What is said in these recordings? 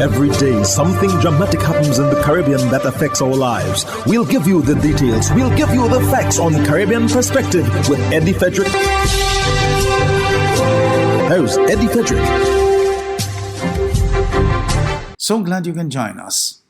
Every day, something dramatic happens in the Caribbean that affects our lives. We'll give you the details. We'll give you the facts on Caribbean Perspective with Eddie Frederick. Here's Eddie Frederick. So glad you can join us.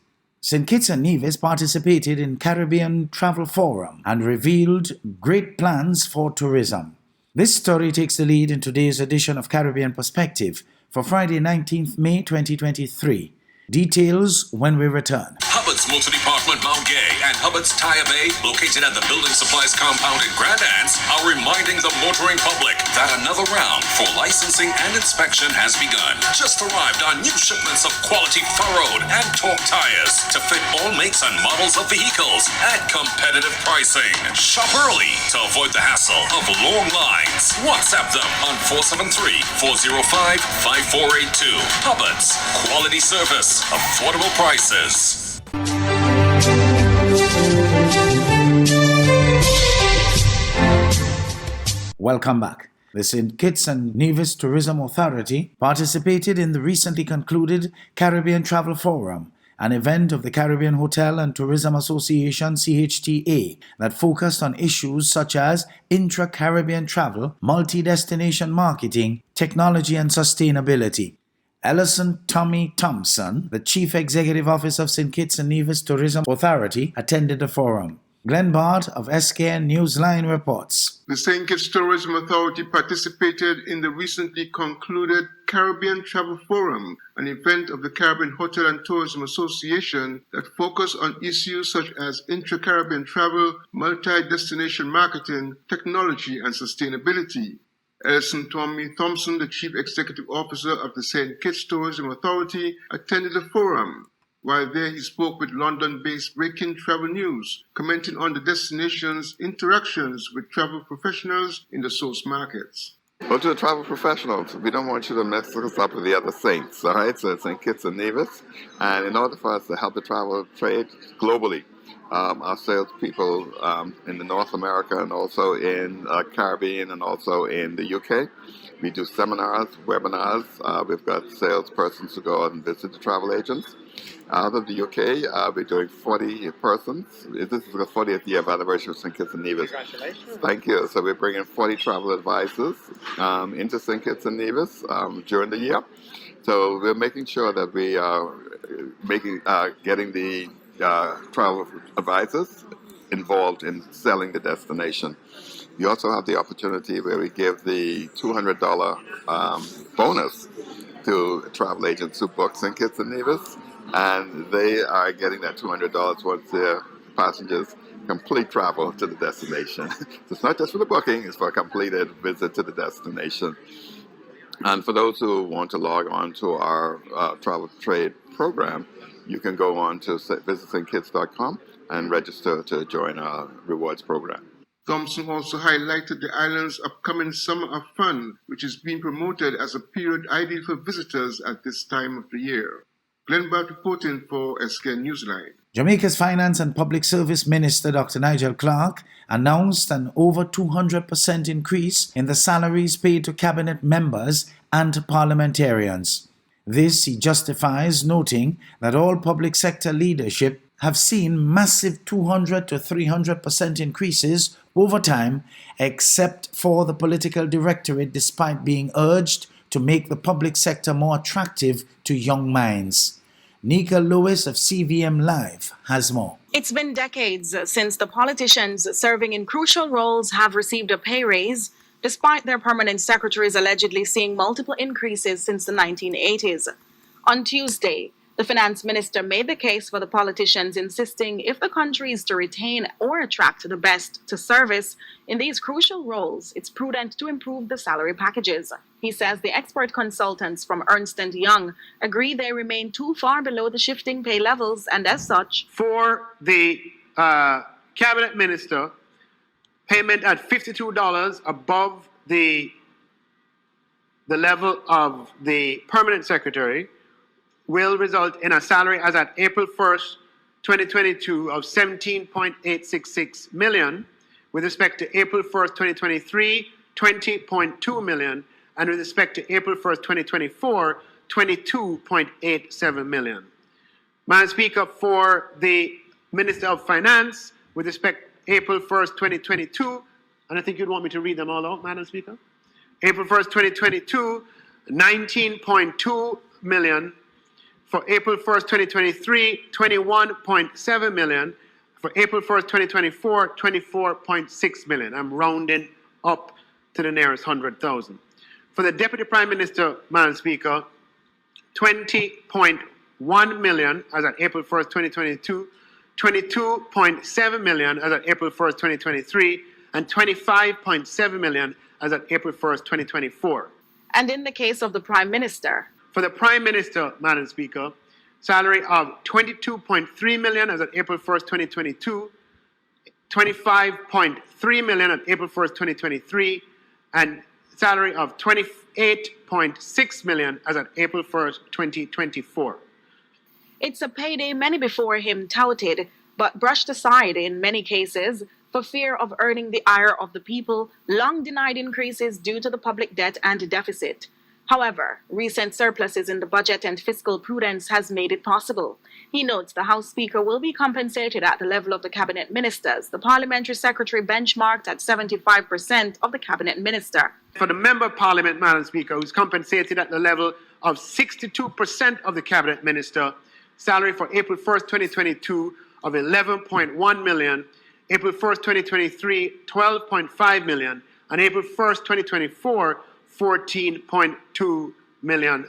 St. Kitts and Nevis participated in Caribbean Travel Forum and revealed great plans for tourism. This story takes the lead in today's edition of Caribbean Perspective for Friday, 19th May 2023. Details when we return. Hubbard's Motor Department Mount Gay and Hubbard's Tire Bay, located at the Building Supplies Compound in Grand Anse, are reminding the motoring public that another round for licensing and inspection has begun. Just arrived on new shipments of quality furrowed and torque tires to fit all makes and models of vehicles at competitive pricing. Shop early to avoid the hassle of long lines. WhatsApp them on 473-405-5482. Hubbard's, quality service, affordable prices. Welcome back. The St. Kitts and Nevis Tourism Authority participated in the recently concluded Caribbean Travel Forum, an event of the Caribbean Hotel and Tourism Association CHTA that focused on issues such as intra-Caribbean travel, multi-destination marketing, technology and sustainability. Ellison Tommy Thompson, the Chief Executive Officer of St. Kitts and Nevis Tourism Authority, attended the forum. Glenn Bart of SKN Newsline reports. The St. Kitts Tourism Authority participated in the recently concluded Caribbean Travel Forum, an event of the Caribbean Hotel and Tourism Association that focused on issues such as intra-Caribbean travel, multi-destination marketing, technology, and sustainability. Ellison Tommy Thompson, the Chief Executive Officer of the St. Kitts Tourism Authority, attended the forum. While there, he spoke with London-based Breaking Travel News, commenting on the destination's interactions with travel professionals in the source markets. Well, to the travel professionals, we don't want you to mix us up with the other saints, all right? So it's St. Kitts and Nevis, and in order for us to help the travel trade globally, our salespeople in the North America and also in Caribbean and also in the UK. We do seminars, webinars. We've got salespersons who go out and visit the travel agents. Out of the UK, we're doing 40 persons. This is the 40th year of anniversary of St. Kitts and Nevis. Congratulations. Thank you. So we're bringing 40 travel advisors into St. Kitts and Nevis during the year. So we're making sure that we are getting the travel advisors involved in selling the destination. You also have the opportunity where we give the $200 bonus to travel agents who book St. Kitts and Nevis, and they are getting that $200 once their passengers complete travel to the destination. So it's not just for the booking, it's for a completed visit to the destination. And for those who want to log on to our travel trade program, you can go on to visitstkits.com and register to join our rewards program. Thompson also highlighted the island's upcoming Summer of Fun, which is being promoted as a period ideal for visitors at this time of the year. Glenn Bart reporting for SKN Newsline. Jamaica's Finance and Public Service Minister Dr. Nigel Clarke announced an over 200% increase in the salaries paid to cabinet members and parliamentarians. This he justifies, noting that all public sector leadership have seen massive 200 to 300% increases over time, except for the political directorate, despite being urged to make the public sector more attractive to young minds. Nika Lewis of CVM Live has more. It's been decades since the politicians serving in crucial roles have received a pay raise, despite their permanent secretaries allegedly seeing multiple increases since the 1980s. On Tuesday, the finance minister made the case for the politicians, insisting if the country is to retain or attract the best to service in these crucial roles, it's prudent to improve the salary packages. He says the expert consultants from Ernst & Young agree they remain too far below the shifting pay levels, and as such, For the cabinet minister, payment at $52 above the level of the permanent secretary will result in a salary as at April 1st, 2022 of $17.866 million. With respect to April 1st, 2023, $20.2 million. And with respect to April 1st, 2024, 22.87 million. Madam Speaker, for the Minister of Finance, with respect April 1st, 2022, and I think you'd want me to read them all out, Madam Speaker. April 1st, 2022, 19.2 million. For April 1st, 2023, 21.7 million. For April 1st, 2024, 24.6 million. I'm rounding up to the nearest 100,000. For the Deputy Prime Minister, Madam Speaker, 20.1 million as at April 1st, 2022, 22.7 million as at April 1st, 2023, and 25.7 million as at April 1st, 2024. And in the case of the Prime Minister, for the Prime Minister, Madam Speaker, salary of 22.3 million as at April 1st, 2022, 25.3 million at April 1st, 2023, and salary of 28.6 million as at April 1st, 2024. it's a payday many before him touted, but brushed aside in many cases for fear of earning the ire of the people, long denied increases due to the public debt and deficit. However, recent surpluses in the budget and fiscal prudence has made it possible. He notes the House Speaker will be compensated at the level of the Cabinet Ministers, the Parliamentary Secretary benchmarked at 75% of the Cabinet Minister. For the Member of Parliament, Madam Speaker, who's compensated at the level of 62% of the Cabinet Minister, salary for April 1st, 2022 of 11.1 million, April 1st, 2023, 12.5 million, and April 1st, 2024, $14.2 million.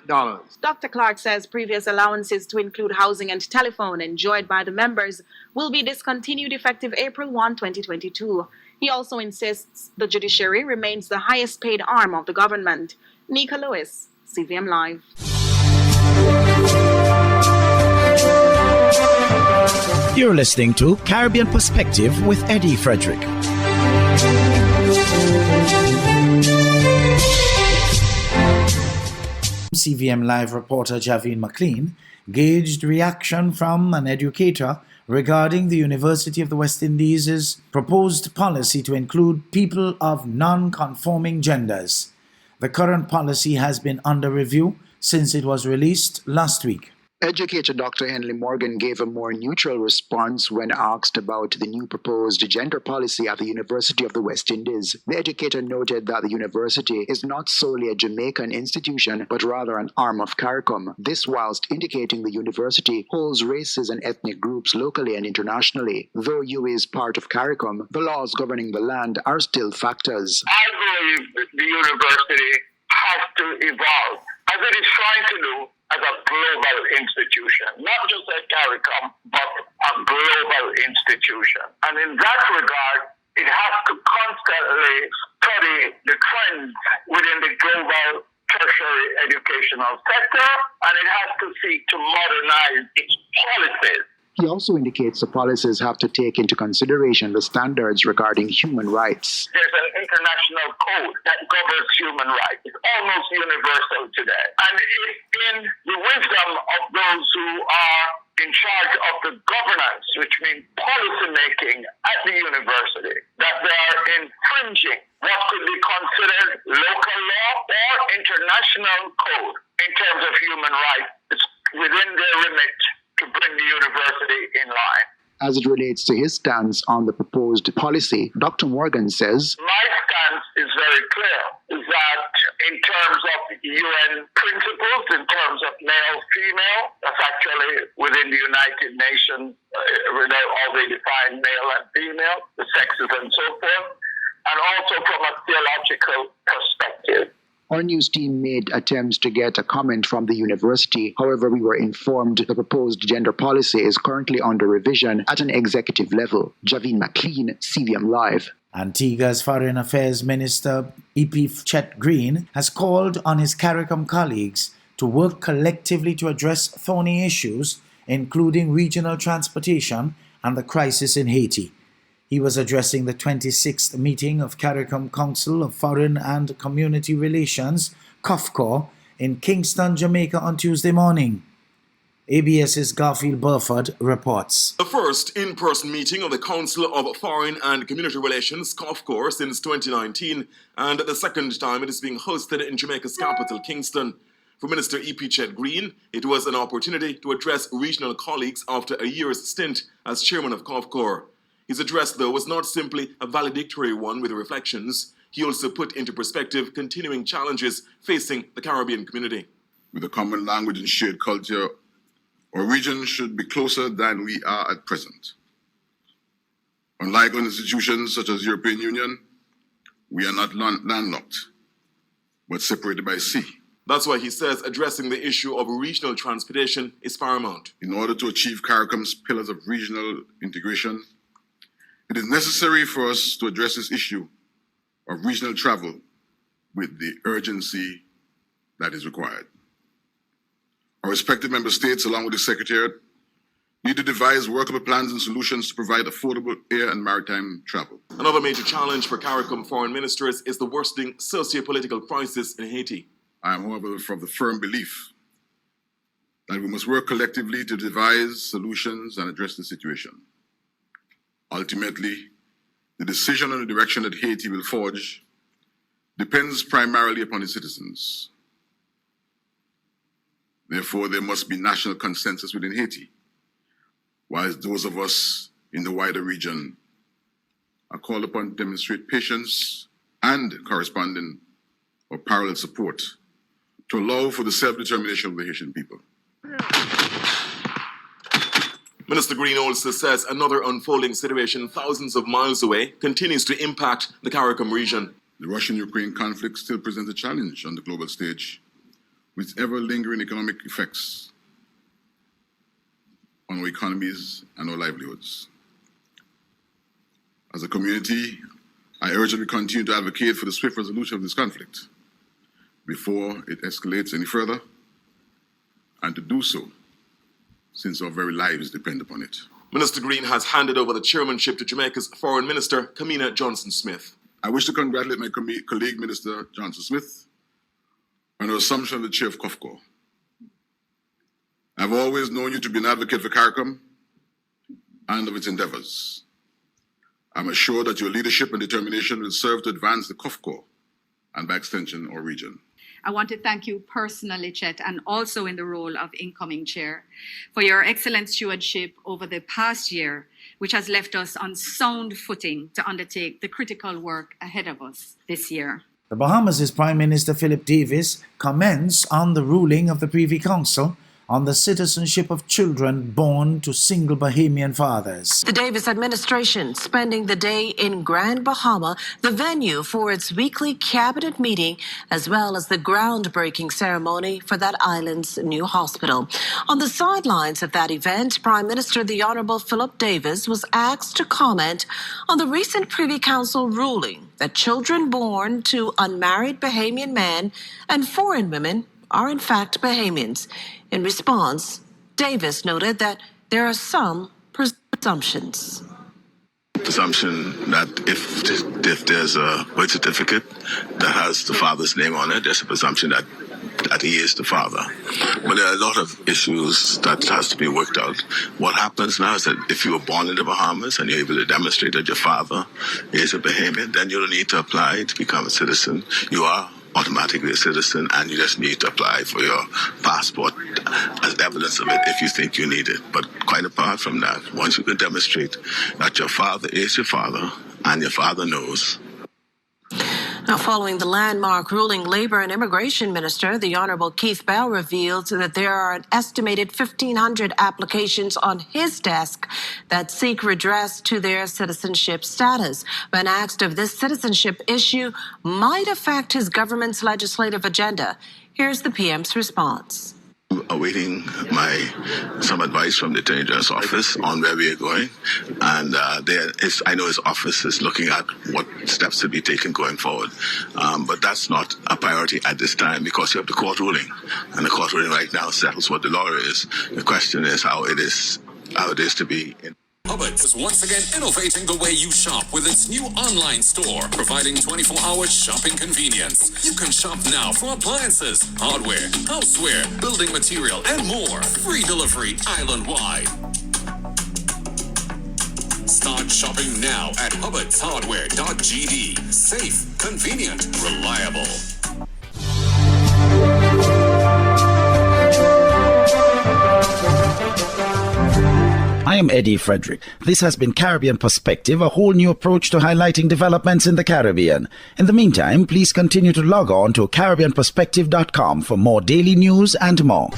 Dr. Clark says previous allowances to include housing and telephone enjoyed by the members will be discontinued effective April 1, 2022. He also insists the judiciary remains the highest paid arm of the government. Nika Lewis, CVM Live. You're listening to Caribbean Perspective with Eddie Frederick. CVM Live reporter Javine McLean gauged reaction from an educator regarding the University of the West Indies' proposed policy to include people of non-conforming genders. The current policy has been under review since it was released last week. Educator Dr. Henley Morgan gave a more neutral response when asked about the new proposed gender policy at the University of the West Indies. The educator noted that the university is not solely a Jamaican institution, but rather an arm of CARICOM. This whilst indicating the university holds races and ethnic groups locally and internationally. Though UWI is part of CARICOM, the laws governing the land are still factors. I believe that the university has to evolve, as it is trying to do, as a global institution, not just at CARICOM, but a global institution. And in that regard, it has to constantly study the trends within the global tertiary educational sector, and it has to seek to modernize its policies. He also indicates the policies have to take into consideration the standards regarding human rights. There's an international code that governs human rights. It's almost universal today. And it's in the wisdom of those who are in charge of the governance, which means policy making at the university, that they are infringing what could be considered local law or international code in terms of human rights. It's within their remit to bring the university in line. As it relates to his stance on the proposed policy, Dr. Morgan says, my stance is very clear, is that in terms of UN principles, in terms of male-female, that's actually within the United Nations, how they define male and female, the sexes and so forth, and also from a theological perspective. Our news team made attempts to get a comment from the university. However, we were informed the proposed gender policy is currently under revision at an executive level. Javine McLean, CVM Live. Antigua's Foreign Affairs Minister E.P. Chet Green has called on his CARICOM colleagues to work collectively to address thorny issues, including regional transportation and the crisis in Haiti. He was addressing the 26th meeting of CARICOM Council of Foreign and Community Relations, COFCO, in Kingston, Jamaica on Tuesday morning. ABS's Garfield Burford reports. The first in-person meeting of the Council of Foreign and Community Relations, COFCO, since 2019, and the second time it is being hosted in Jamaica's capital, Kingston. For Minister E.P. Chet Green, it was an opportunity to address regional colleagues after a year's stint as chairman of COFCOR. His address, though, was not simply a valedictory one with reflections. He also put into perspective continuing challenges facing the Caribbean community. With a common language and shared culture, our region should be closer than we are at present. Unlike other institutions such as the European Union, we are not landlocked, but separated by sea. That's why he says addressing the issue of regional transportation is paramount. In order to achieve CARICOM's pillars of regional integration, it is necessary for us to address this issue of regional travel with the urgency that is required. Our respective member states, along with the Secretariat, need to devise workable plans and solutions to provide affordable air and maritime travel. Another major challenge for CARICOM foreign ministers is the worsening socio-political crisis in Haiti. I am, however, of the firm belief that we must work collectively to devise solutions and address the situation. Ultimately, the decision on the direction that Haiti will forge depends primarily upon its citizens. Therefore, there must be national consensus within Haiti, whilst those of us in the wider region are called upon to demonstrate patience and corresponding or parallel support to allow for the self-determination of the Haitian people. Minister Green also says another unfolding situation thousands of miles away continues to impact the CARICOM region. The Russian-Ukraine conflict still presents a challenge on the global stage, with ever-lingering economic effects on our economies and our livelihoods. As a community, I urge that we continue to advocate for the swift resolution of this conflict before it escalates any further, and to do so since our very lives depend upon it. Minister Green has handed over the chairmanship to Jamaica's Foreign Minister, Kamina Johnson-Smith. I wish to congratulate my colleague, Minister Johnson-Smith, on her assumption of the chair of COFCOR. I've always known you to be an advocate for CARICOM and of its endeavors. I'm assured that your leadership and determination will serve to advance the COFCOR and, by extension, our region. I want to thank you personally, Chet, and also in the role of incoming chair, for your excellent stewardship over the past year, which has left us on sound footing to undertake the critical work ahead of us this year. The Bahamas' Prime Minister Philip Davis comments on the ruling of the Privy Council on the citizenship of children born to single Bahamian fathers. The Davis administration spending the day in Grand Bahama, the venue for its weekly cabinet meeting, as well as the groundbreaking ceremony for that island's new hospital. On the sidelines of that event, Prime Minister the Honorable Philip Davis was asked to comment on the recent Privy Council ruling that children born to unmarried Bahamian men and foreign women are in fact Bahamians. In response, Davis noted that there are some presumptions. Presumption that if there's a birth certificate that has the father's name on it, there's a presumption that he is the father. But there are a lot of issues that has to be worked out. What happens now is that if you were born in the Bahamas and you're able to demonstrate that your father is a Bahamian, then you don't need to apply to become a citizen. You are automatically a citizen, and you just need to apply for your passport as evidence of it if you think you need it. But quite apart from that, once you can demonstrate that your father is your father and your father knows. Now, following the landmark ruling, Labor and Immigration Minister, the Honorable Keith Bell, revealed that there are an estimated 1,500 applications on his desk that seek redress to their citizenship status. When asked if this citizenship issue might affect his government's legislative agenda, here's the PM's response. Awaiting some advice from the Attorney General's office on where we are going, and I know his office is looking at what steps to be taken going forward, but that's not a priority at this time because you have the court ruling, and the court ruling right now settles what the law is. The question is how it is to be. Hubbard's is once again innovating the way you shop with its new online store, providing 24-hour shopping convenience. You can shop now for appliances, hardware, houseware, building material, and more. Free delivery island-wide. Start shopping now at hubbardshardware.gd. Safe, convenient, reliable. am Eddie Frederick. This has been Caribbean Perspective, a whole new approach to highlighting developments in the Caribbean. In the meantime, please continue to log on to CaribbeanPerspective.com for more daily news and more.